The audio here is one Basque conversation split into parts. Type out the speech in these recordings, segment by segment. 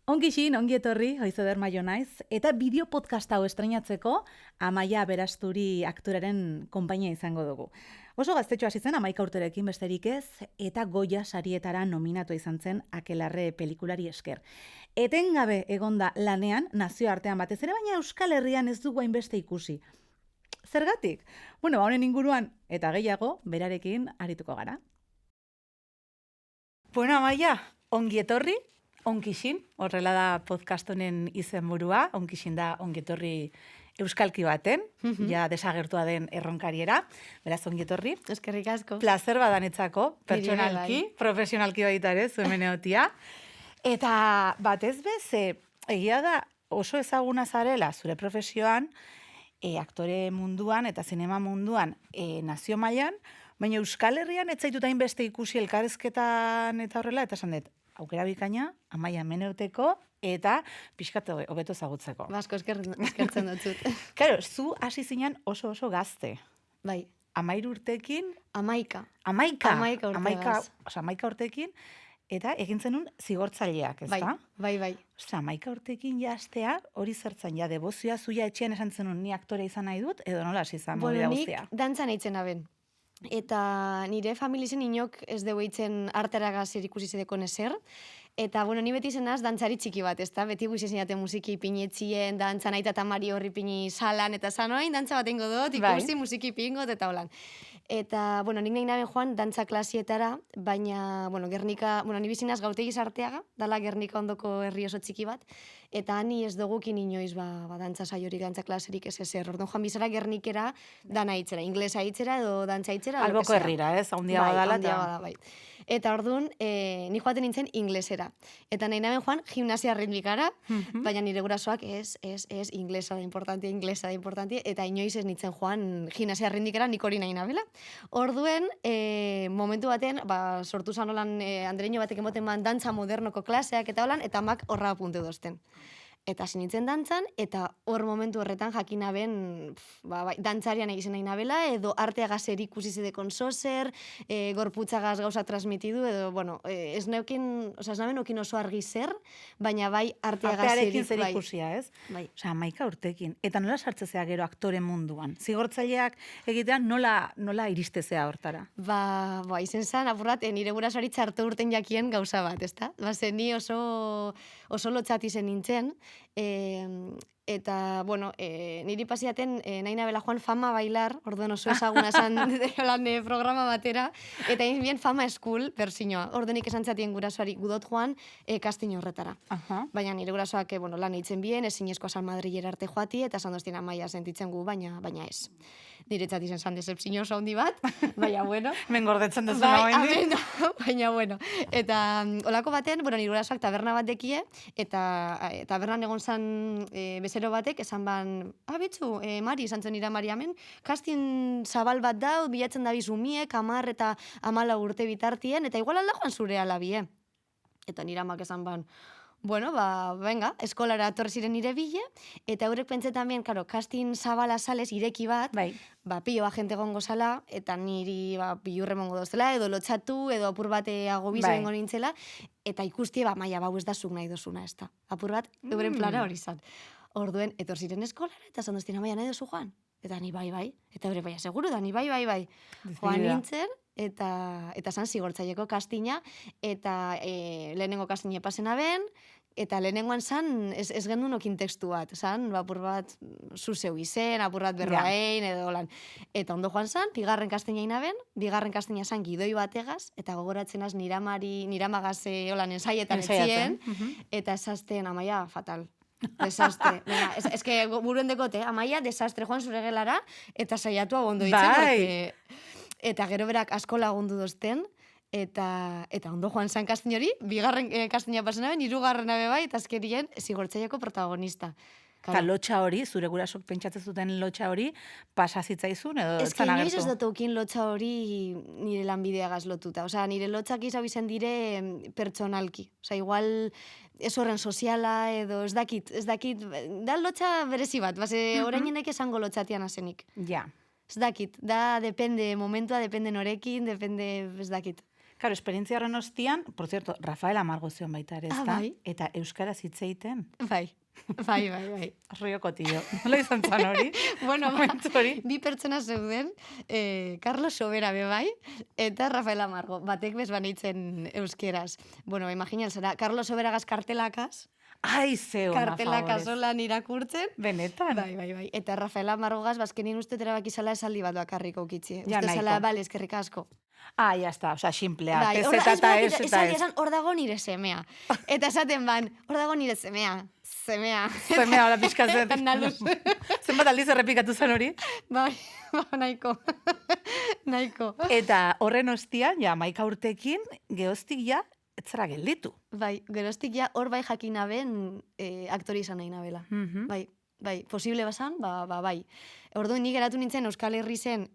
Ongixin, ongi etorri, Hoizeder Maio naiz, eta bideo podcast hau estreinatzeko Amaia Berasturi aktoraren konpainia izango dugu. Oso gaztetxo hasi zen, 11 urterekin besterik ez, eta Goya sarietara nominatu izan zen Akelarre pelikulari esker. Etengabe egonda lanean, nazioartean batez ere, baina Euskal Herrian ez dugu hainbeste ikusi. Zergatik? Bueno, honen inguruan, eta gehiago, berarekin arituko gara. Bueno, Amaia, ongi etorri. Onkixin, horrela da podcast honen izenburua, Onkixin da ongetorri euskalki baten, ja desagertua den erronkariera, beraz ongetorri. Eskerrik asko. Plazer badanetzako, pertsonalki, profesionalki baita ere, zuen meneotia. Eta batez bez, egia da oso ezaguna zarela zure profesioan, aktore munduan eta zinema munduan nazio mailan, baina Euskal Herrian ez zaituta hainbeste ikusi elkarrizketan eta horrela, eta esan dut, aukera bikaina, Amaia Meneuteko, eta pixkat hobeto ezagutzeko. Basko eskertzen dutzut. Claro, zu hasi zinen oso gazte. Bai. 13 urtekin. 11. 11 urtekin, eta egin zenun zigortzaileak, ez da? Bai. Ostra, 11 urtekin jastea, hori zertzen, ja, debozioa zuia etxean esan zenun ni aktore izan nahi dut, edo nola hasi izan movida guztia? Nik dantzan eitzen aben. Eta nire familizen inok ez dugu eitzen arteraga zer ikusi zedekon ezer. Eta, bueno, ni beti zenaz dantzari txiki bat, ezta? Beti guiz ezinaten musiki pinetzien, dantzan aita eta Mari horri pini salan, eta sanoain dantza bat ingo dut, ikusi musiki pingot, eta holan. Eta, bueno, nik nahi naben joan dantza klasietara, baina, bueno, Gernika, bueno, ni bizinaz Gautegi Sarteaga, dala Gernika ondoko herri oso txiki bat, eta hani ez dugukin inoiz, dantza saiorik, dantza klaserik ez ezer. Orduan joan bizara Gernikera dana hitzera, inglesa hitzera edo dantza hitzera. Alboko herrira, ez? Haundia badala. Bai. Eta orduan, ni joaten nintzen inglesera. Eta nahi naben joan gimnasia ritmikara, baina nire gurasoak ez, inglesa da importante, eta inoiz ez nintzen joan gimnasia ritmikara nik hori nahi nabela. Orduen, momentu baten, sortu zan holan Andreño batek emoten dantza modernoko klaseak eta holan, eta amak horra apunte dozten. Eta sinitzen dantzan, eta hor momentu horretan jakina ben dantzarian egizena inabela, edo arteagaz ikusi zedekon zozer, gorputzagaz gauza transmitidu, edo, bueno, ez naben okin oso argi zer, baina bai arteagaz artearekin zer ikusia, ez? Bai. Osa, 11 urtekin. Eta nola sartzezea gero aktore munduan? Zigortzaileak egitean nola iristezea hortara? Izen zan, apurrat, nire gurasari txarto urten jakien gauza bat, ezta? Ni oso lotxat izen nintzen, eta, bueno, niri pasiaten nahi nabela joan Fama Bailar, orduan oso ezaguna esan programa batera, eta egin bien Fama School bersinoa. Orduanik esan txatien gurasoari gudot joan kastin horretara. Baina nire gurasoak lan eitzen bien, ezin eskoa San Madrilera arte joati, eta esan doztien Amaia sentitzen gu, baina ez. Nire txatizen zan decepzio oso handi bat, baina bueno. Mengordetzen duzu nagoen. Baina bueno. Eta olako baten, nire gurasoak taberna bat dekie, eta tabernan egon zan bezero batek, esan ban, bitzu, Mari, esan zen nira Mari hemen, kastin zabal bat dau, bilatzen da bizumiek, 10 eta 14 urte bitartien, eta igual alda joan zure alabie. Eta nira amak esan ban, bueno, venga, eskolara atorri ziren nire bile, eta eurek pentsetan bien, karo, kastin zabala sales ireki bat, pilo agente gongo zala, eta niri bilurre mongo dozela, edo lotxatu, edo apur bat agobiz egingo nintzela, eta ikustie, Maia, ez da zuk nahi dozuna, ez da. Apur bat, euren plana hori zan. Orduen, etor ziren eskolara, eta zan doztien, Amaia, nahi dozu joan? Eta ni bai, eta eure baina, seguro da, ni bai. Joan nintzen, eta zan zigortzaieko kastina, eta lehenengo kastina pasena ben, eta lehenengoan zan, ez gendun okin tekstu bat, zan, apur bat zuzeu izen, apur bat berraein, edo lan. Eta ondo joan zan, bigarren kastina inaben, bigarren kastina zan gidoi bategaz, eta gogoratzen az niramagaz holan ensaietan etzien, eta esazten, Amaia, fatal. Desastre. Ez que buruen dekote, Amaia, desastre joan zure gelara, eta saiatu agondo ditzen. Eta gero berak asko lagundu dozten, eta ondo joan zan kastin hori, bigarren kastina pasen aben, 3. bai, eta azkerien zigortzaieko protagonista. Eta lotxa hori, zure gurasok pentsatzen zuten lotxa hori, pasazitzaizun edo ez zan agertu? Ez que dut aukin lotxa hori nire lanbideagaz lotuta. Osa, nire lotxak izabizen dire pertsonalki. Osa, igual ez horren soziala edo ez dakit, da lotxa berezi bat, orainenek esango lotxatian azenik. Ja. Ez dakit, da depende momentua, depende norekin, depende ez dakit. Karo, esperientzia horren ostian, por cierto, Rafael Amargo zion baita ere, ezta? bai. Eta euskaraz hitz egiten. Bai. Bai. Río Cotillo. Nola izan zan hori? Bueno, Momentu hori. bi pertsona zeuden, Carlos Sobera be bai, eta Rafael Amargo, batek bez baneitzen euskeraz. Bueno, imaginan zara, Carlos Soberagaz kartelakaz, Ai, ze ona, kartelakaz favorez. holan irakurtzen, Benetan. Bai. Eta Rafael Amargogaz, bazkenin uste erabaki zala esaldi bat bakarrik aukitzie. Ja, Uste zala, nahiko. bale, eskerrik asko. Ah, ya está, osea, simplea. Bai, TZ eta ez eta esaldi ez. esan, hor dago nire semea. Eta esaten ban, hor dago nire semea. Zemea, hola pixka zen. Andaluz. Zenbat aldiz errepikatu zen hori. Bai, nahiko. Nahiko. Eta horren ostian, ja, 11 urtekin, geoztik ja, ez zara gelditu. Bai, geroztik ja hor bai jakin naben aktori izan nahi nabela. Mhm. Bai, posible basan, bai. Orduan ni geratu nintzen Euskal Herri zen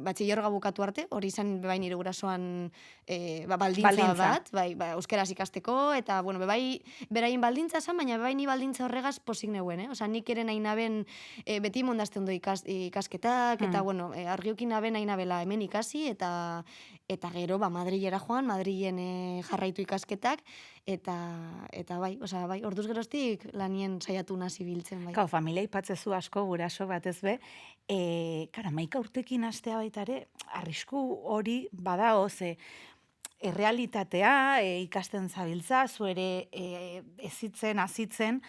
batxillerga bukatu arte, hori izan bebai nire gurasoan baldintza bat, bai, euskeraz ikasteko, eta, bueno, bebai beraien baldintza zan, baina bebai ni baldintza horregaz posik neuen, Osa, nik ere nahi naben beti mondazte ondo ikasketak, eta, bueno, argiokin naben nahi nabela hemen ikasi, eta gero, Madrilera joan, Madrilen jarraitu ikasketak, eta bai, orduz geroztik lanien saiatu nazi biltzen, bai. Kau, familia ipatzezu asko guraso batez be, kara, 11 urtekin astea baita ere, arrisku hori badao, ze errealitatea ikasten zabiltza, zu ere ezitzen, azitzen,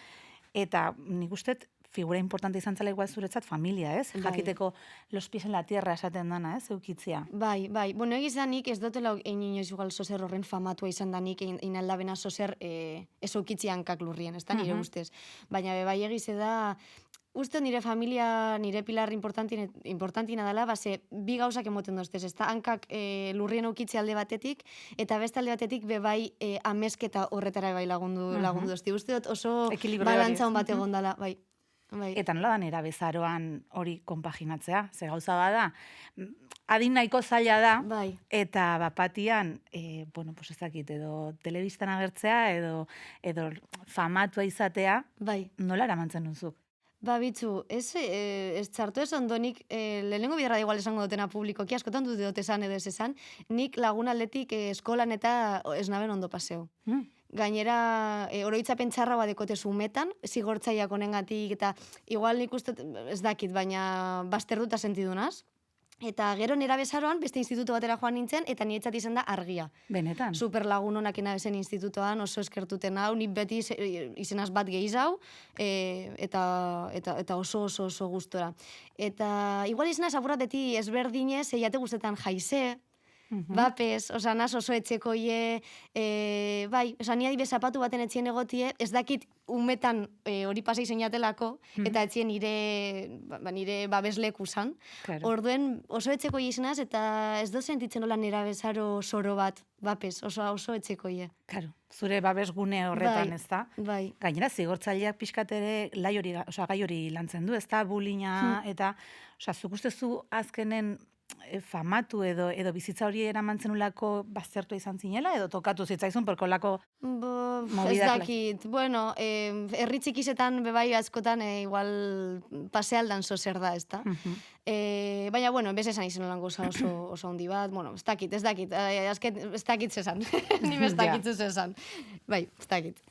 eta nik uste figura importante izan zela igual zuretzat familia, ez? Bai. Jakiteko los pies en la tierra esaten dana, ez? Eukitzia. Bai. Bueno, egizanik ez dutela inoiz igual sozer horren famatua izan danik inaldabena sozer ez eukitzi hankak lurrien, ez da nire ustez. Baina bai egize da, uste nire familia, nire pilar importantina dela, base, bi gauzak emoten doztez, ez da, hankak lurrien eukitzi alde batetik, eta beste alde batetik bebai amezketa horretara bai lagundu dozti. Uste dut oso Ekilibrio hori, balantza ez? hon bat egon dela, bai. Eta nola da nera bezaroan hori konpaginatzea? Ze gauza bada, adin nahiko zaila da, Bai. eta bapatian, bueno, pues ez dakit, edo telebistan agertzea, edo famatua izatea, Bai. nola eramantzen duzuk? Bitzu, ez txartu ez ondonik, lehenengo biderra igual esango dutena publikoki, askotan dut dut esan edo ez esan, nik lagun aldetik eskolan eta ez naben ondo paseo. Gainera, oroitzapen txarra badekote zumetan, zigortzaiak honengatik, eta igual nik uste, ez dakit, baina bazterduta sentidunaz. Eta gero nera bezaroan, beste instituto batera joan nintzen, eta niretzat izan da argia. Benetan. Super lagun honakena bezen institutoan, oso eskertuten hau, nik beti izenaz bat gehiago, eta oso gustora. Eta igual izenaz aburrateti ezberdinez, eiate guztetan jaize, bapes, osa, naz oso etxekoie, bai, osa, ni adibe zapatu baten etxien egotie, ez dakit umetan hori pasa izen jatelako, eta etxien nire babesleku zan. Claro. Orduen oso etxekoie izenaz, eta ez do sentitzen hola nera bezaro soro bat, bapes, oso etxekoie. Claro, zure babesgune horretan, Bai, ez da? bai. Gainera, zigortzaileak pixkat ere gai hori lantzen du, ez da? Bullyinga, eta, zuk ustezu azkenen famatu edo bizitza hori eramantzen ulako baztertua izan zinela, edo tokatu zitzaizun, porkolako Ez movidak. dakit, bueno, herri txikisetan bebai askotan igual pasealdan zozer da, ez da? Baina, bueno, bez esan izan olango oso handi bat, bueno, ez dakit, azken ez dakit zezan, ni ez dakit zezan. Bai, ez dakit.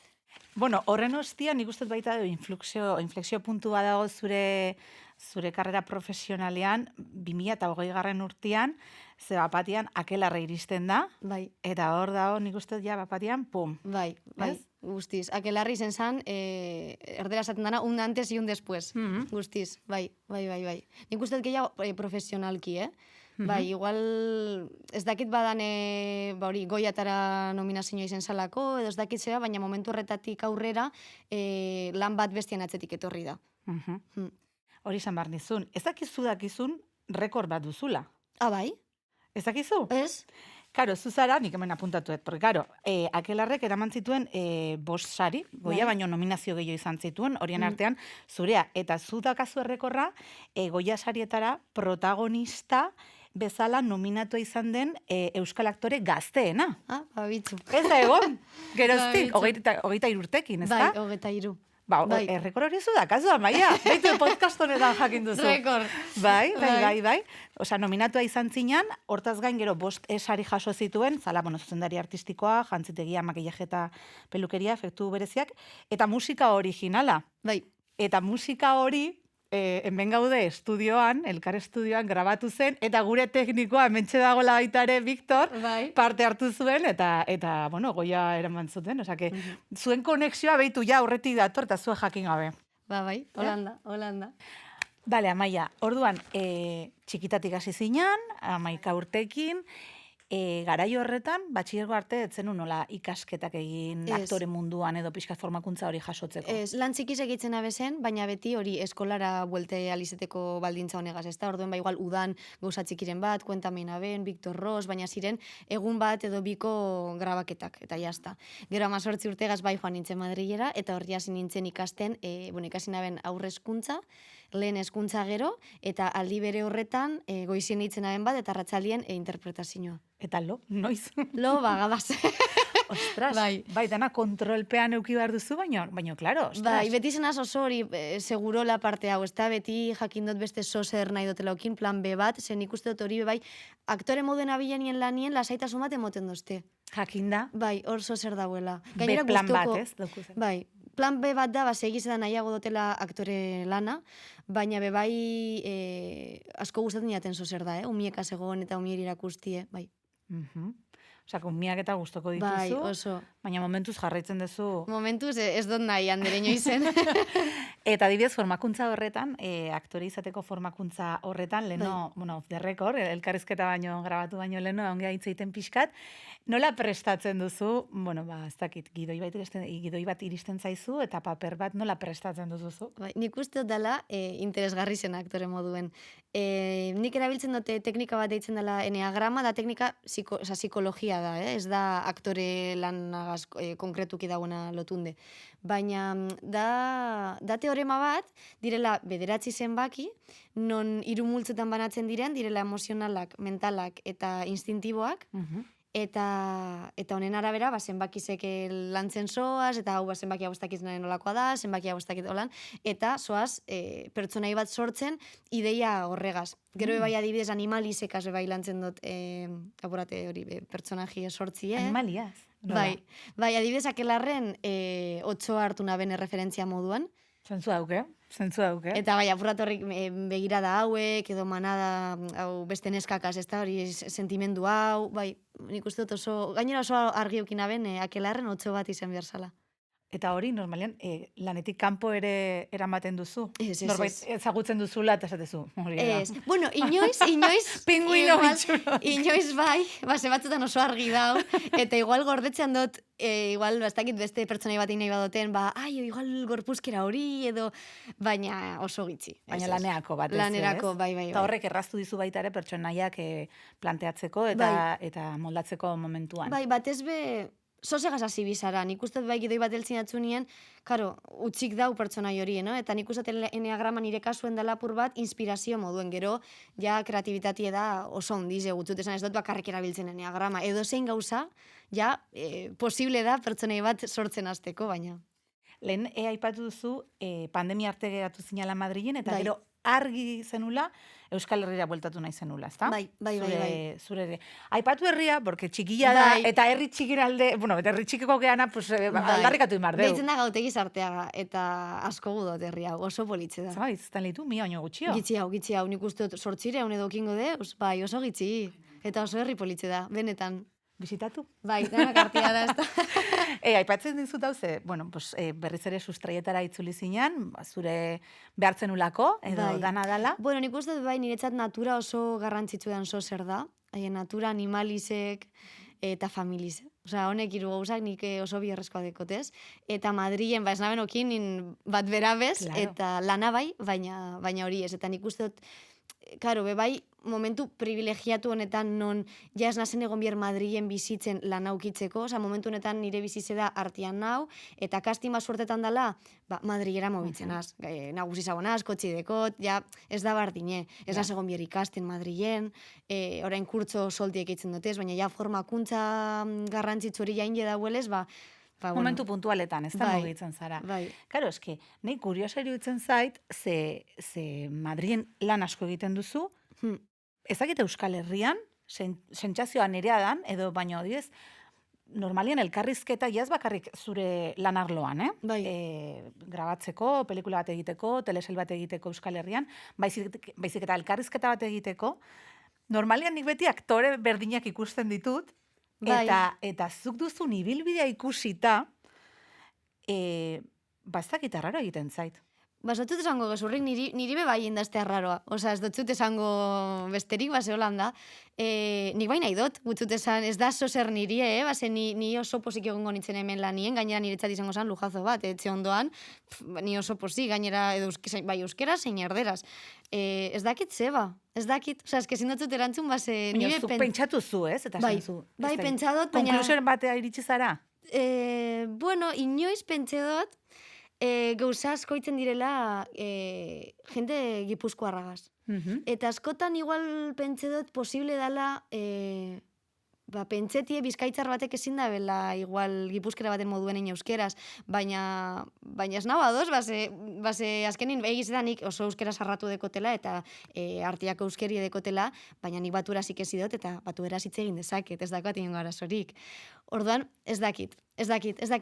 Bueno, horren ostian, nik uste baita inflexio puntua dago zure karrera profesionalean, 2020 urtean, ze bapatian akelarre iristen da, Bai. eta hor dago nik uste ja bapatian, pum. Bai, Ez? guztiz. Akelarri izen zan, erdera esaten dana, un antes y un después. Guztiz, bai. Nik uste gehiago profesionalki, Bai, igual ez dakit badan hori goiatara nominazioa izen salako, edo ez dakit zera, baina momentu horretatik aurrera lan bat bestien atzetik etorri da. Hori izan behar nizun. Ez dakizun rekord bat duzula. Ah, bai? Ez dakizu? Ez? Karo, zuzara, nik hemen apuntatuet, porque, karo, akelarrek eraman zituen 5 sari, goia baino nominazio gehiago izan zituen, horien artean zurea, eta zu dakazu errekorra, goia sarietara protagonista bezala nominatua izan den euskal aktore gazteena. Ah, bitzu. Ez da egon, geroztik, Babitzu. 23 urtekin, ez da? Bai, 23. Bai. errekor hori zu dakazu, Amaia. Beitu podcast honetan jakin duzu. Rekord. Bai. Osea, nominatua izan zinan, hortaz gain gero 5 sari jaso zituen, zala, zuzendari artistikoa, jantzitegia, makillaje eta pelukeria, efektu bereziak, eta musika originala. Bai. Eta musika hori, hemen gaude estudioan, Elkar estudioan grabatu zen, eta gure teknikoa hementxe dagoela baita ere, Victor, Bai. parte hartu zuen, eta goia eraman zuten. Osea, zuen konexioa behitu ja aurretik dator, eta zuen jakin gabe. Bai, Holanda. Bale, Amaia, orduan, txikitatik hasi zinan, 11 urtekin, garai horretan, batxilergo arte, etzen nola ikasketak egin aktore munduan edo pixka formakuntza hori jasotzeko. Lan txikiz egitzen abezen, baina beti hori eskolara buelte alizeteko baldintza honegaz, ez da? Orduen, igual, udan gauza txikiren bat, Kuentamen aben, Victor Ross, baina ziren, egun bat edo biko grabaketak, eta jazta. Gero 18 urtegaz bai joan nintzen Madrilera, eta horri hasi nintzen ikasten, ikasin aben aurre hezkuntza, lehen hezkuntza gero, eta aldi bere horretan goizien hitzen aben bat, eta arratsaldien interpretazioa. Eta noiz? Lo, bagabaz. Ostras, bai, dana kontrolpean euki behar duzu, baina, klaro, ostras. Bai, beti zenaz oso hori segurola parte hau, ez da, beti jakin dut beste sozer nahi dutela okin, plan B bat, zen ikuste dut hori, bai, aktore moden abilenien lanien, lasaitasun bat emoten dozte. Jakinda. Bai, hor sozer dauela. B plan bat, ez? Bai, plan B bat da, segiz da nahiago dutela aktore lana, baina bai asko gustatzen jaten sozer da, umieka zegoen eta umier irakustie, bai. Osea, umiak eta gustoko dituzu, bai, oso. Baina momentuz jarraitzen duzu. Momentuz ez dut nahi, andereño izen. Eta adibidez, formakuntza horretan, aktore izateko formakuntza horretan, leno, off the record, elkarrizketa baino, grabatu baino leno, ongea hitzeiten pixkat, nola prestatzen duzu, ez dakit, gidoi bat iristen zaizu, eta paper bat nola prestatzen duzu? Bai, nik uste dut dela interesgarri zen aktore moduen. Nik erabiltzen dute teknika bat deitzen dela eneagrama, da teknika psikologia da, ez da aktore lanagaz konkretuki dagoena lotunde. Baina da teorema bat, direla 9 zenbaki, non 3 multzetan banatzen direla emozionalak, mentalak eta instintiboak, eta honen arabera, zenbakizek lantzen zoaz, eta hau zenbaki abostakizenen nolakoa da, zenbaki abostakit holan, eta zoaz pertsonai bat sortzen ideia horregaz. Gero bai adibidez animalizekaz bai lantzen dut apurate hori pertsonaji sortzie. Animaliaz? Bai, adibidez akelarren 8 hartu naben referentzia moduan. Zentzu dauke. Eta bai, apurrat horrik begirada hauek, edo manada hau beste neskakaz, ez da hori sentimendu hau, bai, nik uste dut gainera oso argi eukin aben akelarren 8 bat izan behar zala. Eta hori, normalean, lanetik kanpo ere eramaten duzu? Ez. Norbait ezagutzen duzula eta esatezu. Ez. Bueno, inoiz... Pinguino bitxuro. Inoiz bai, ze batzutan oso argi dau, eta igual gordetzen dut, igual, ez dakit beste pertsonai bat nahi badoten, igual gorpuzkera hori, edo, baina oso gitxi. Baina lanerako bat ez. Lanerako, bai. Eta horrek erraztu dizu baita ere pertsonaiak planteatzeko eta moldatzeko momentuan. Bai, batez be... Sosegaz hasi bizara, nik uste bai gidoi bat eltzin atzunien, karo, utxik dau pertsonai hori, eta nik uste eneagrama nire kasuen dela apur bat inspirazio moduen, gero, ja kreatibitatea da oso ondiz, gutzut esan ez dut bakarrik erabiltzen eneagrama, edo zein gauza, ja, posible da pertsonai bat sortzen hasteko, baina. Lehen, aipatu duzu, pandemia arte geratu zinala Madrilen, eta gero argi zenula, Euskal Herrira bueltatu nahi zenula, ezta? Bai. Zure aipatu herria, porque txikilla da, eta herri txikin alde, eta herri txikiko geana, aldarrikatu imar deu. Deitzen da Gautegi Sarteaga, eta asko gudot herria, oso politxe da. Bai, ztan litu, mi baino gutxio. Gitxi hau, nik uste 800 edo kingo deuz, bai, oso gitxi, eta oso herri politxe da, benetan. Bizitatu? Bai, denak artia da, ez da. Aipatzen dizut hau ze, berriz ere sustraietara itzuli zinean, zure behartzen ulako, edo dana dala. Bueno, nik uste bai, niretzat natura oso garrantzitsuean zer da, natura animalisek eta familizek. Osea, honek hiru gauzak nik oso biherrezkoa dekotez. Eta Madrilen, ez naben okin bat berabez, eta lana bai, baina hori ez. Eta nik uste dut, karo, bai, momentu privilegiatu honetan non ja ez nazen egon bier Madrilen bizitzen lan aukitzeko, oza, momentu honetan nire bizitze da artian nau, eta kastima suertetan dela, Madrilera mobitzen az, nagusi zagonaz, kotxi dekot, ja, ez da bardine, ez naz egon bier ikasten Madrilen, orain kurtso soltiek eitzen dutez, baina ja formakuntza garrantzitzu hori jain dauelez, Momentu puntualetan, ez da Bai, mugitzen zara. bai. Karo, eski, nahi kuriosa iruditzen zait, ze Madrien lan asko egiten duzu, Hmm. ezakite Euskal Herrian, sentsazioa nirea dan, edo baino adibidez, normalien elkarrizketa jaz bakarrik zure lanarloan, Bai. Grabatzeko, pelikula bat egiteko, telesail bat egiteko Euskal Herrian, baizik eta elkarrizketa bat egiteko, normalian nik beti aktore berdinak ikusten ditut, Bai. eta zuk duzun ibilbidea ikusita, ez dakit arraro egiten zait. Ez dut esango gezurrik, niri be bai indaztea raroa. Osa, ez dut esango besterik, base holanda. Nik bai nahi dut, gutzut esan, ez da zozer niri, base ni oso posik egongo nintzen hemen lanien, gainera niretzat izango zen lujazo bat, etxe ondoan, ni oso posik, gainera bai euskera zein erderaz. Ez dakit zeba, ez dakit, osa, ez kezin dutzut erantzun, base... Baina zuk pentsatu zu, ez? Eta Bai, zu, bai, pentsadot, baina... Konklusioen batea iritsi zara? Bueno, inoiz pentsa dut, gauza asko itzen direla jende gipuzkoarragaz. Eta askotan igual pentsa dut posible dela pentsetie bizkaitzar batek ezin da bela igual gipuzkera baten moduen euskeraz, baina ez nago ados, base azkenin egizetan nik oso euskera sarratu dekotela eta artiako euskeri dekotela, baina nik baturaz ikesi dut eta batueraz hitz egin dezaket, ez dakat inongo arazorik. Orduan, ez dakit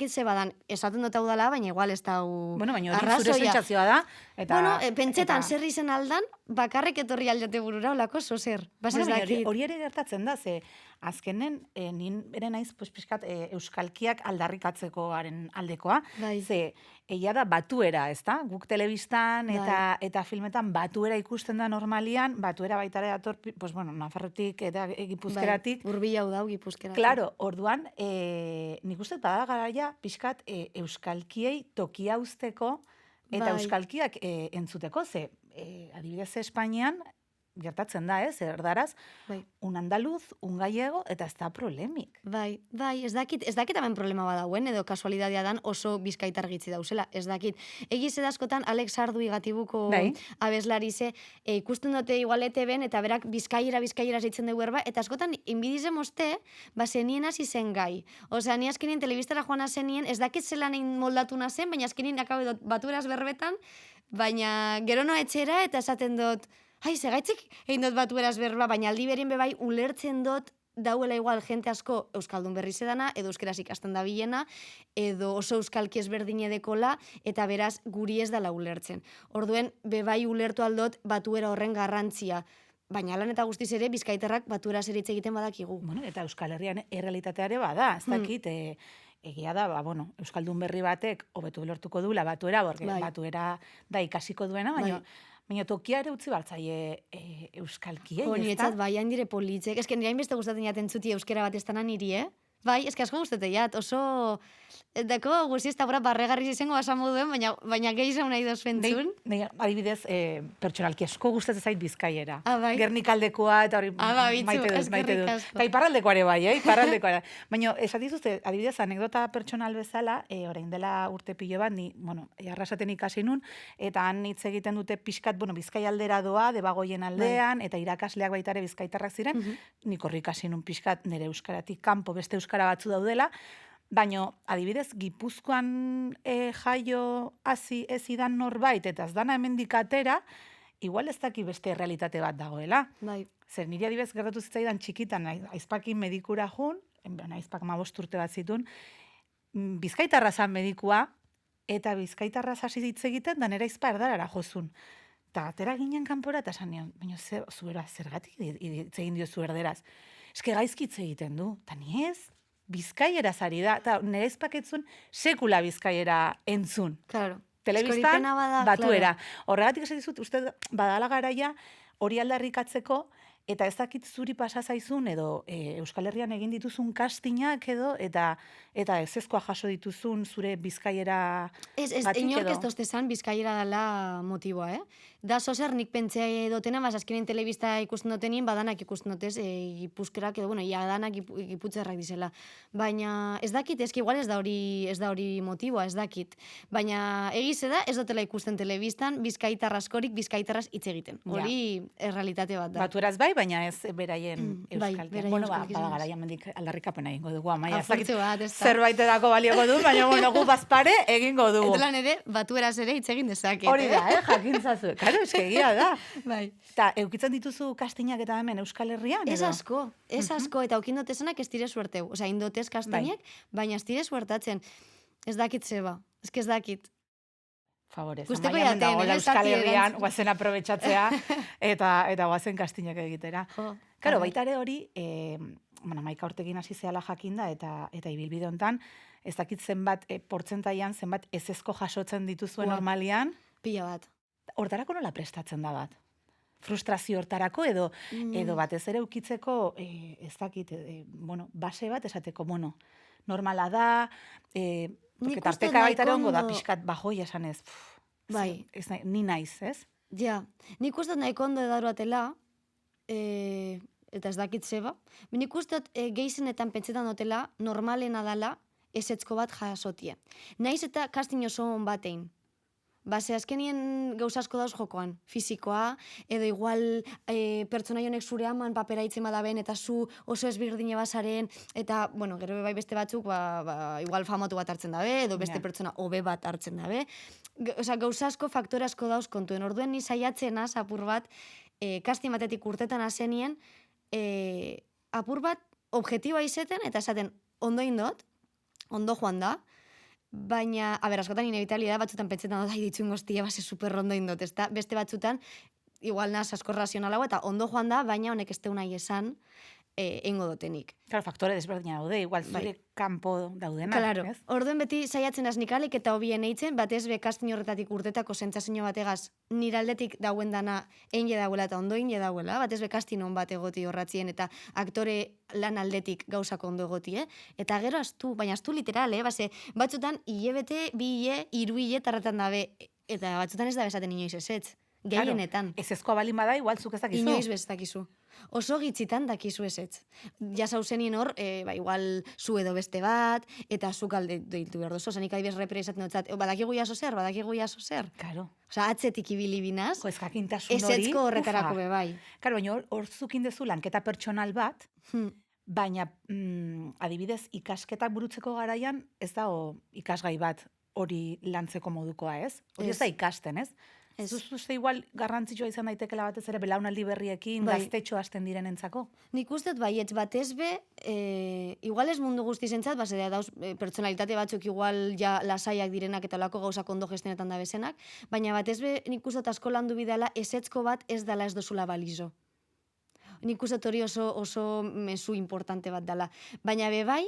ze badan, esaten dut hau dela, baina igual ez da Bueno, baina hori zure sentsazioa da. Eta, bueno, pentsetan zer izen aldan, bakarrik etorri aldate burura, olako zozer. Bueno, hori ere gertatzen da, ze azkenen, nien ere naiz pixkat euskalkiak aldarrikatzekoaren aldekoa, Bai. ze egia da batuera, ez da? Guk telebistan eta filmetan batuera ikusten da normalian, batuera baitare dator, pues bueno, Nafarrotik eta Gipuzkeratik. Bai, hurbil hau dau Gipuzkeratik. Claro, orduan, nik uste bada garaia pixkat euskalkiei tokia uzteko eta Bai. euskalkiak entzuteko, ze adibidez Espainian, gertatzen da, erdaraz, Bai. un andaluz, un gallego, eta ez da problemik. Bai, ez dakit hemen problema badauen, edo kasualidadia dan oso bizkaitar gitzi dauzela, ez dakit. Egiz edazkotan Alex Ardui gatibuko Bai. abeslarize, ikusten dute igual ETB-en, eta berak bizkaiera zeitzen dugu erba, eta askotan inbidize moste, zenien hasi zen gai. Osea, ni azkenien telebistara joan zenien, ez dakit zelan egin moldatu zen, baina azkenien akabe dut batueraz berbetan, baina gero no etxera, eta esaten dut, segaitzik egin dut batueraz berba, baina aldi berin bebai ulertzen dut dauela igual jente asko euskaldun berri zedana, edo euskeraz ikasten da bilena, edo oso euskalki ezberdin edekola, eta beraz guri ez dala ulertzen. Orduen, bebai ulertu aldot batuera horren garrantzia. Baina lan eta guztiz ere, bizkaitarrak batueraz ere hitz egiten badakigu. Bueno, eta Euskal Herrian errealitateare bada, ez dakit, egia da, euskaldun berri batek hobetu ulertuko duela batuera, porque Bai. batuera da ikasiko duena, baina tokia ere utzi bartzaie euskalkiei, Niretzat bai, hain dire politzek. Ez que nire hainbeste gustatzen jaten zuti euskera bat ez dana niri, Bai, ez que asko gustatzen jat, oso... Dako guzti ez da barregarri izango basa moduen, baina gehiago nahi doz bentzun. Adibidez, pertsonalki asko gustatzen zait Bizkaiera. Bai. Gernikaldekoa, eta hori Bitzu, maite dut. eskerrik asko. Eta iparraldekoare bai, iparraldekoare. Baina, esatizuzte, adibidez, anekdota pertsonal bezala, orain dela urte pilo bat, ni, arrasaten ikasi nun, eta han hitz egiten dute pixkat, Bizkai aldera doa, Debagoien aldean, eta irakasleak baitare bizkaitarrak ziren, nik horri ikasi nun pixkat, nire euskaratik kanpo beste euskara batzu daudela, baina, adibidez, Gipuzkoan jaio hasi ez idan norbait, eta ez dana hemendik atera, igual ez daki beste realitate bat dagoela. Bai. Zer, niri adibidez gertatu zitzaidan txikitan, aizpakin medikura jun, aizpak 15 urte bat zitun, bizkaitarra zan medikua, eta bizkaitarra hasi hitz egiten, da nera aizpa erdarara jozun. Eta atera ginen kanpora, eta esan nion, baina zuera zergatik hitz egin dio zu erderaz. Eske gaizki hitz egiten du, eta ni ez, bizkaiera zari da, eta nire aizpaketzun sekula bizkaiera entzun. Claro. Telebistan, batuera. Horregatik esan dizut, uste badala garaia hori aldarrikatzeko, eta ez dakit zuri pasa zaizun, edo Euskal Herrian egin dituzun kastinak edo, eta ezezkoa jaso dituzun zure bizkaiera batik edo. Inork ez doztezan bizkaiera dela motiboa, Da sozer nik pentsea dotena, azkenean telebista ikusten dotenien, badanak ikusten dotez, gipuzkerak edo, danak giputzerrak dizela. Baina ez dakit, igual ez da hori motiboa, ez dakit. Baina egiz da, ez dotela ikusten telebistan, bizkaitarra askorik bizkaitarraz hitz egiten. Hori errealitate bat da. Batueraz bai, baina ez beraien euskalkia. beraien Bueno, euskalkizunez. bada garaian mendik aldarrikapena egingo dugu, Amaia. Apurtxo bat, ez da. Zerbaiterako balioko du, baina bueno, gu bazpare egingo dugu. Eta lan ere, batueraz ere hitz egin dezaket. Hori da, jakintzazu. Karo, egia da. Bai. Eta, eukitzen dituzu kastinak eta hemen Euskal Herrian? Ez edo? asko, eta okindot esanak ez dire suerteu. Osea, indotez kastinek, baina ez dire suertatzen. Ez dakit zeba, ez dakit. Favorez, Gusteko Amaia, jaten, dagoela ez Euskal dakit Herrian, erantzun. guazen aprobetxatzea, eta guazen kastinak egitera. Jo, Karo, bai. baita ere hori, Maika Ortegin hasi zehala jakinda, eta ibilbide hontan, ez dakit zenbat, portzentaian, zenbat ezezko jasotzen dituzuen Ua. normalian, Pila bat. hortarako nola prestatzen da bat? Frustrazio hortarako, edo batez ere ukitzeko, ez dakit, bueno, base bat esateko, bueno, normala da, porque Nik uste tarteka baita ere nahiko ongo da, ondo- pixkat bajoi esan ez. Bai. Ni naiz, ez? Ja, nik uste dut nahiko ondo edaruatela, eta ez dakit zeba, nik uste dut geizenetan pentsetan dutela, normalena dala, esetzko bat jasotie. Naiz eta kastin oso on batein. Base, azkenien gauza asko dauz jokoan, fizikoa, edo igual pertsona honek zure aman papera itzen badaben, eta zu oso ezberdine bazaren, eta, bueno, gero bai beste batzuk, igual famatu bat hartzen dabe, edo beste Ja. pertsona hobe bat hartzen dabe. Osea, gauza asko, faktore asko dauz kontuen. Orduen ni saiatzen az, apur bat, kastin batetik urtetan azenien, apur bat, objektiboa izeten, eta esaten, ondo indot, ondo joan da, baina, askotan inevitali da, batzutan pentsetan dut, dituen goztia, base super ondo indot, ezta? Beste batzutan, igual naz asko razionalago, eta ondo joan da, baina honek ez teu nahi esan, eingo dotenik. Claro, faktore desberdina daude, igual zure kanpo daudenak, Claro, ez? orduen beti saiatzen az nikalik eta hobien eitzen, batez be kastin horretatik urtetako sentsazio bategaz, nire aldetik dauen dana eine dauela eta ondo eine dauela, batez be kastin on bat egoti horratzien eta aktore lan aldetik gauzak ondo egoti, Eta gero astu, baina astu literal, base, batzutan hilebete, 2 hile, 3 hile tarratan dabe, eta batzutan ez da besaten inoiz ezetz. Gehienetan. Ezezkoa balin bada, igual zuk ez dakizu. Inoiz bez dakizu. Oso gitzitan dakizu ezetz. Ja zauzenien hor, igual zu edo beste bat, eta zuk alde doiltu behar dozu. Zanik adibes repera izaten dutzat, badakigu jaso zer. Claro. Osa, atzetik ibili binaz, Jo, ez jakintasun hori. ezetzko horretarako ufa. bebai. Claro, baina hor zukin dezu lanketa pertsonal bat, Hm. baina adibidez ikasketak burutzeko garaian ez dago ikasgai bat hori lantzeko modukoa, ez? Hori ez Ez. da ikasten, ez? Ez. Ez uste igual garrantzitsua izan daitekela batez ere belaunaldi berriekin Bai. gaztetxo hasten direnentzako. Nik uste dut baietz batez be, igual ez mundu guztizentzat, basea dauz pertsonalitate batzuk igual ja lasaiak direnak eta olako gauzak ondo gestionetan da bezenak, baina batez be nik uste dut asko landu bidala esetzko bat ez dala ez dozula balizo. Nik uste dut hori oso mezu importante bat dala. Baina bebai,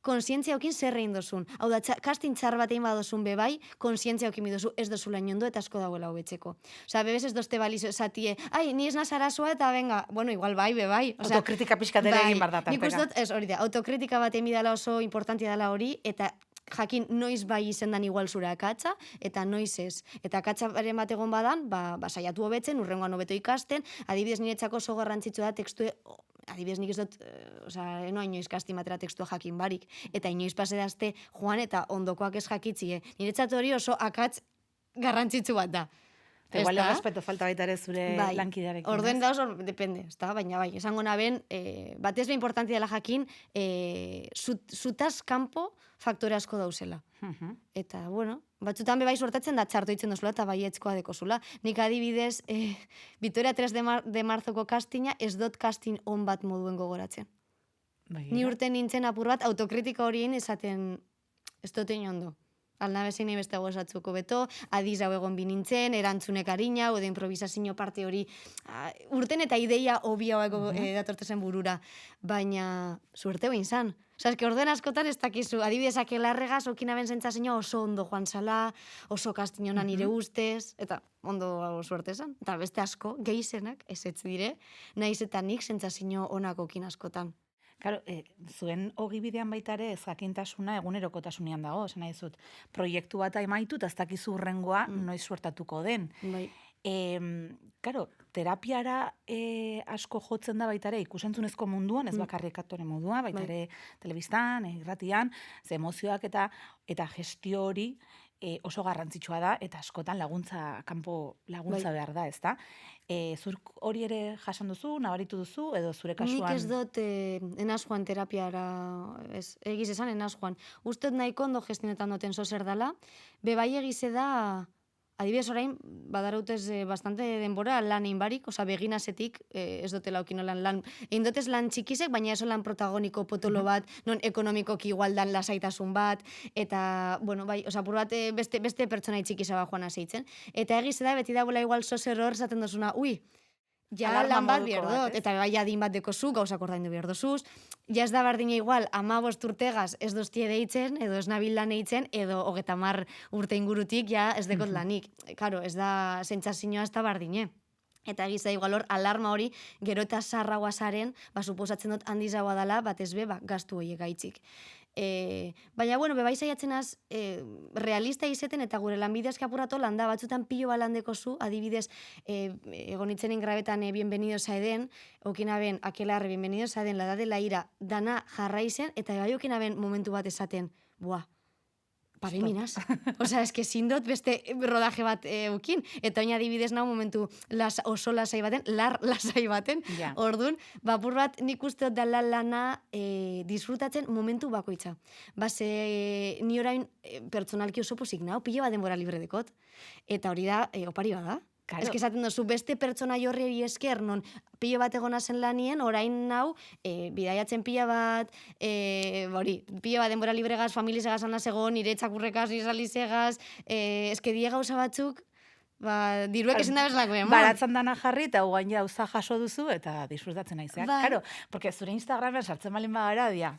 konsientzia okin zer egin dozun. Hau da, kastin txar bat egin badozun bebai, konsientzia okin bidozu ez dozula inondo eta asko dauela hobetzeko. Osea, bebez ez dozte balizo esatie, ni ez nazarazoa eta venga, bueno, igual bai. Osea, Autokritika pixkat ere egin behar da nik uste tarteka. dut, hori da, autokritika bat egin dala oso importantia dela hori, eta jakin noiz bai izendan igual zure akatsa, eta noiz ez. Eta akatsaren bat egon badan, saiatu hobetzen, urrengoan hobeto ikasten, adibidez niretzako oso garrantzitsu da tekstu, adibidez nik ez dut, enoa inoiz kastin batera tekstua jakin barik, eta inoiz pasedazte joan eta ondokoak ez jakitzie. Niretzat hori oso akats garrantzitsu bat da. Igual Ezta? respeto falta baita ere zure lankidearekin. Orden ez? da oso, depende, ezta? Baina bai, esango naben, batez be importantia dela jakin, zutaz kanpo faktore asko dauzela. Mhm. Eta, bueno, batzutan bebai sortatzen da txarto itzen dozula eta baietzkoa dekozula. Nik adibidez, Vitoria 3 de Marzoko kastina ez dot kastin on bat moduen gogoratzen. Begira. Ni urte nintzen apur bat autokritika horien esaten ez dotein ondo. Alnabezein nahi beste gozatzuko beto, adiz hau egon binintzen, erantzunek harina, edo improvisazio parte hori, urten eta ideia hobi haueko datortezen burura. Baina, suerte behin zan. Osa, eske orden askotan ez dakizu, adibidez akelarregaz, okina ben zentzazioa oso ondo joan zala, oso kastinona nire ustez, eta ondo suerte zan. Eta beste asko, gehizenak, ez dire, naiz eta nik zentzazio onako okin askotan. Claro, zuen ogibidean baita ere ez jakintasuna egunerokotasunean dago, esan nahi dizut. Proiektu bat emaitu eta ez dakizu hurrengoa noiz suertatuko den. Bai. Claro, terapiara asko jotzen da baita ere ikusentzunezko munduan, ez bakarrik aktore modua, baita ere telebistan, irratian, ze emozioak eta gestio hori oso garrantzitsua da, eta askotan kanpo laguntza behar da, ezta? Zurk hori ere jasan duzu, nabaritu duzu, edo zure kasuan... Nik ez dut enaz joan terapiara, egiz esan enaz joan. Ustet nahiko ondo gestionetan duten zozer dela, bebai egize da, adibidez orain, badarautez bastante denbora lan inbarik, oza, beginasetik, ez dutela okinolan lan, egin dutez lan txikizek, baina eso lan protagoniko potolo bat, non ekonomikoki igualdan lasaitasun bat, eta, bueno, bai, oza, pur bat beste pertsonai txikizaba joan azeitzen. Eta egize da, beti da bola igual zozer hor zaten dozuna, ui, ja Alarma lan bat moduko behar bat, dut, ez? eta bai adin bat dekozu, gauzak ordaindu behar dozuz, ja ez da bardina igual, 15 urtegaz ez doztie deitzen, edo ez nabil lan eitzen, edo 30 urte ingurutik ja ez dekot lanik. Karo, ez da sentsazioa ez da bardine. Eta egiz da igual hor, alarma hori, gero eta sarragoa zaren, suposatzen dut handizagoa dela, batez be, gastu horiek gaitzik. Baina, bueno, bebai saiatzen az, realista izeten eta gure lanbidez kapurato landa batzutan pilo balandeko zu, adibidez, egonitzenen grabetan bienvenidos a Eden, okinaben, akelarre, bienvenidos a Eden, la edad de la ira, dana jarraizen, eta bai okinaben momentu bat esaten, buah, pare minaz. Osea, eske zindot beste rodaje bat eukin. Eta oin adibidez nau momentu oso lasai baten, lasai baten. Ja. Orduan, bapur bat nik uste dut dela lana disfrutatzen momentu bakoitza. Base, ni orain pertsonalki oso posik nau, pilo bat denbora libre dekot. Eta hori da, opari bada. Claro. Ez que esaten duzu, beste pertsona jorri esker, non pilo bat egona zen lanien, orain nau, bidaiatzen pila bat, pilo bat denbora libregaz, familizegaz anazego, nire txakurrekaz, nire salizegaz, eske die gauza batzuk, diruek ezin da bezalako emon. Baratzen dana jarri, eta guain jauza jaso duzu, eta disfrutatzen naizeak. Bai. Claro, porque zure Instagramen sartzen balin bagara, dia,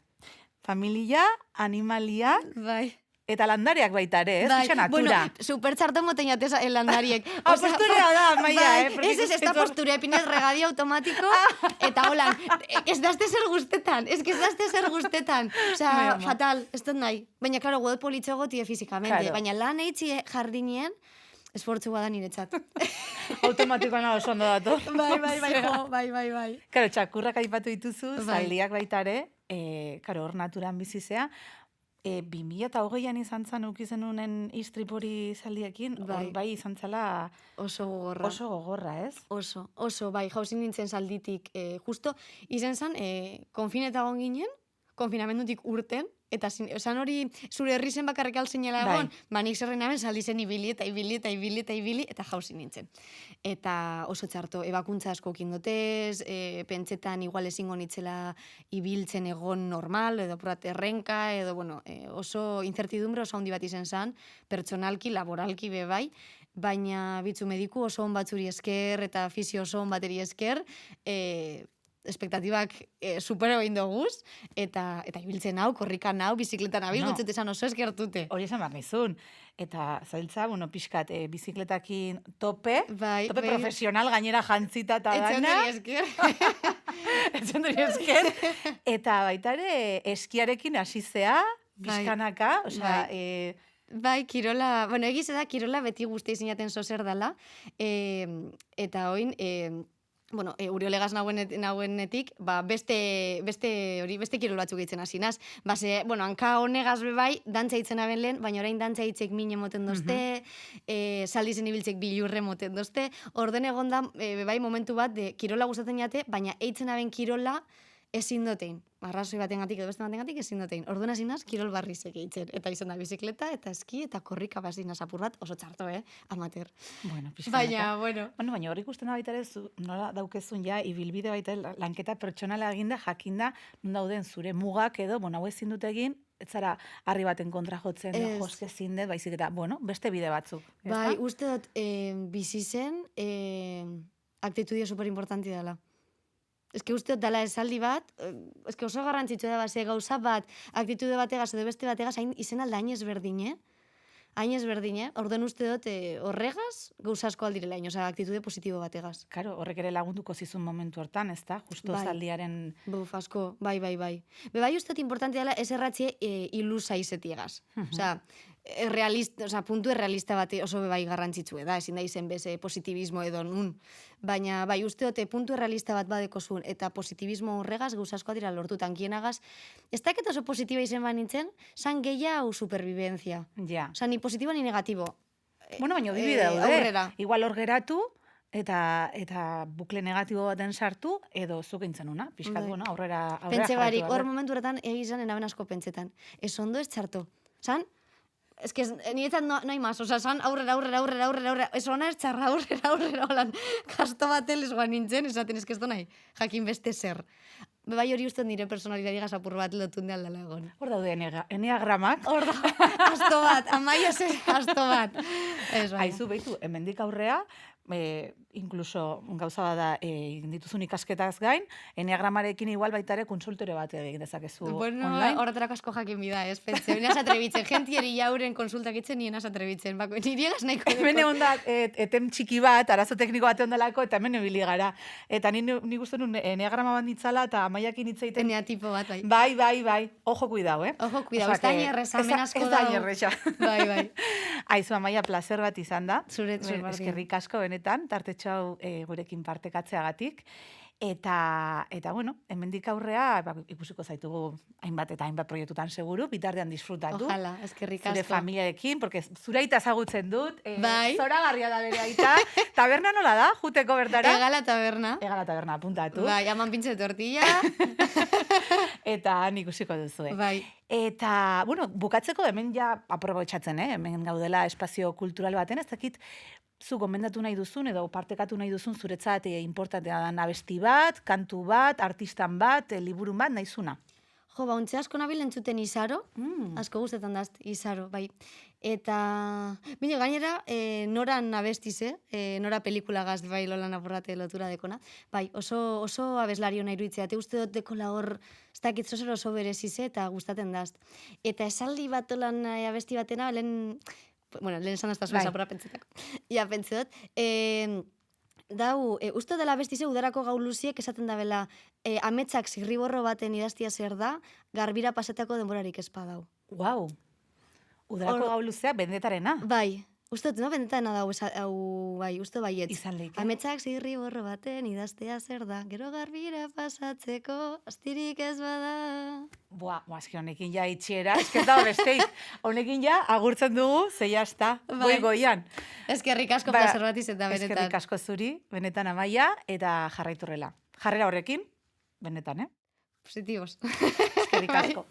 familia, animalia, Bai. eta landariak baita ere, ez? Pixa natura. Bueno, supertxarto moten jatez landariek. Posturea da, Maia, bai, ez da postura, epinez regadio automatiko, eta holan, ez dazte zer guztetan, ez dazte zer guztetan. Osea, fatal, ez dut nahi. Baina, klaro, godot politxo gotie fizikamente, Claro. baina lan eitzi jardinien, esfortzu bada niretzat. Automatikoan oso ondo dator. bai. Karo, txakurrak aipatu dituzu, Bai. zaldiak baita ere, karo, hor naturan bizizea, 2008an izan zan ukizen unen istripori zaldiekin, Bai. bai izan zala Oso gogorra. oso gogorra, ez? Oso, bai, jauzin nintzen salditik. Justo, izen zan, konfinetagon ginen, konfinamendutik urten, eta esan hori zure herri zen bakarrik alzinela egon, nik zerren aben saldi zen ibili, eta jauzin nintzen. Eta oso txarto, ebakuntza asko kindotez, pentsetan igual ezingo nitzela ibiltzen egon normal, edo purat errenka, edo, bueno, oso incertidumbre oso handi bat izen zan, pertsonalki, laboralki bebai, baina bitzu mediku oso on batzuri esker, eta fisio oso on bateri esker, espektatibak supero egin doguz, eta ibiltzen hau, korrikan hau, bizikletan nabil, No. gutzet esan oso eskertute. Hori esan behar nizun. Eta zailtza, bueno, pixkat, bizikletakin tope, Bai, tope bai. profesional gainera jantzita eta Etxe dana. ondori esker. Etxendori esker. Eta baita ere, eskiarekin hasizea, bizkanaka, osea, Bai, kirola, bueno, egize da, kirola beti guzti izinaten zozer dala, eta oin, bueno, uriolegaz nauenetik, beste kirol batzuk eitzen hasi naz. Base, bueno, hanka honegaz bebai, dantza eitzen aben lehen, baina orain dantza eitzek mine moten dozte, saldizen ibiltzek bilurre moten dozte, orden egon da, bebai momentu bat, kirola gustatzen jate, baina eitzen aben kirola ezin dotein. Arrazoi batengatik edo beste batengatik ezin dotein. Orduan hasi naz, kirol barrizek eitzen. Eta izan da bizikleta, eta eski, eta korrika bazin apur bat, oso txarto, amateur. Bueno, pixkanaka. Baina, bueno. Baina hor ikusten da baita ere, nola daukezun ja, ibilbide baita lanketa pertsonala eginda, jakinda, non dauden zure mugak edo, bueno, hau ezin dut egin, ez zara harri baten kontra jotzen, joske ezin dut, baizik eta, bueno, beste bide batzuk. Bai, uste dut, bizi zen, aktitudia superimportanti dela. Eske uste dut dela esaldi bat, eske oso garrantzitsua da base gauza bat, aktitude bategaz edo beste bategaz, hain izen alda hain ezberdine, orduan uste dut horregaz gauza asko aldirela, oza, aktitude positibo bategaz. Karo, horrek ere lagunduko zizun momentu hortan, ez da? Justo zaldiaren... Buf, asko, bai. Bebai uste dut importanti dela ez erratzie ilusa izetiegaz. Oza, puntu errealista bat oso bai garrantzitsu da, ezin da izen beze positibismo edo nun. Baina, bai, usteote puntu errealista bat badekozun eta positibismo horregaz gauzaskoa dira lortutan kienagaz. Ez dakit oso positiba izen nintzen, san gehiago supervivencia. Ja. Osa, ni positibo ni negatibo. Bueno, baina bibi daude. Aurrera. Igual hor geratu, eta bukle negatibo baten sartu, edo zuk intzen una, pixkat, bueno, aurrera Pentsa barik, jarraitu hor behar. momentu horretan egizan enaben asko pentsetan. Ez ondo ez txarto. San, es que niretzat no hay más, oza, san aurrera, ez ona ez txarra, aurrera, holan, kasto baten lesgoan nintzen, esaten ez kesto nahi, jakin beste zer. Bai hori uste nire personalidadi apur bat lotun de aldala egon. Hor daude enneagramak. Hor da, asto bat, amaia ze asto bat. Ez bai. Aizu, behitu, hemendik aurrea, incluso gauza bada egin dituzun ikasketaz gain, enneagramarekin igual baita ere konsultore bat egin dezakezu Bueno, online. horretarako asko jakin bida, ez, pentsa. Nina atrebitzen, jentieri jauren konsultak itzen nien atrebitzen. Bako, niri egaz nahiko Hemen egon da, etem txiki bat, arazo tekniko bat ondalako, eta hemen ibili gara. Eta ni guztu nun enneagrama bat nitzala, eta amaiakin hitzeiten. Enea tipo bat, bai. Bai. Ojo cuidao, Ojo, cuidao, ez da inerreza, hemen asko Ez da dago. inerreza. Bai. Aizu, Amaia, placer bat izan da. Zure berdin. Eskerrik asko benetan, tartetxo hau gurekin partekatzeagatik. Eta bueno, hemendik aurrea ikusiko zaitugu hainbat eta hainbat proiektutan seguru, bitartean disfrutatu. Ojalá, eskerrik asko. Zure familiarekin, porque zure aita ezagutzen dut. Bai. Zoragarria da bere aita. Taberna nola da, juteko bertara? Egala taberna. Egala taberna, apuntatu. Bai, aman pintxe tortilla. Eta han ikusiko duzue. Bai. Eta, bueno, bukatzeko hemen ja aprobetxatzen, hemen gaudela espazio kultural baten, ez dakit zu gomendatu nahi duzun edo partekatu nahi duzun zuretzat importantea da abesti bat, kantu bat, artistan bat, liburun bat, nahizuna. Jo, ontxe asko nabil entzuten izaro, asko gustetan dazt, izaro, bai. Eta, bine, gainera, noran abestize, nora pelikulagaz, bai, lolan apurrate lotura dekona. Bai, oso abeslari hona iruditzea, te uste dut dekola hor, ez dakit zozer oso berezize, eta gustaten dazt. Eta esaldi bat olan abesti batena, lehen esan dazta zuen zapura pentsetako. Ja, pentsa dut. Dau, uste dela bestize udarako gau luziek esaten da bela, ametsak zirriborro baten idaztia zer da, garbira pasetako denborarik espadau. Wow. Udarako gau luzea bendetarena. Bai, uste dut, no? Bendetarena dau, bai, uste baietz. Izan leike. Ametsak zirriborro baten idaztea zer da, gero garbira pasatzeko, astirik ez bada. Eski honekin ja itxiera, eski da besteik. Honekin ja agurtzen dugu, ze jazta, goian. Eskerrik asko plazer bat izan da, benetan. Eskerrik asko zuri, benetan Amaia, eta jarraiturrela. Jarrera horrekin, benetan, Positivos. Eskerrik asko.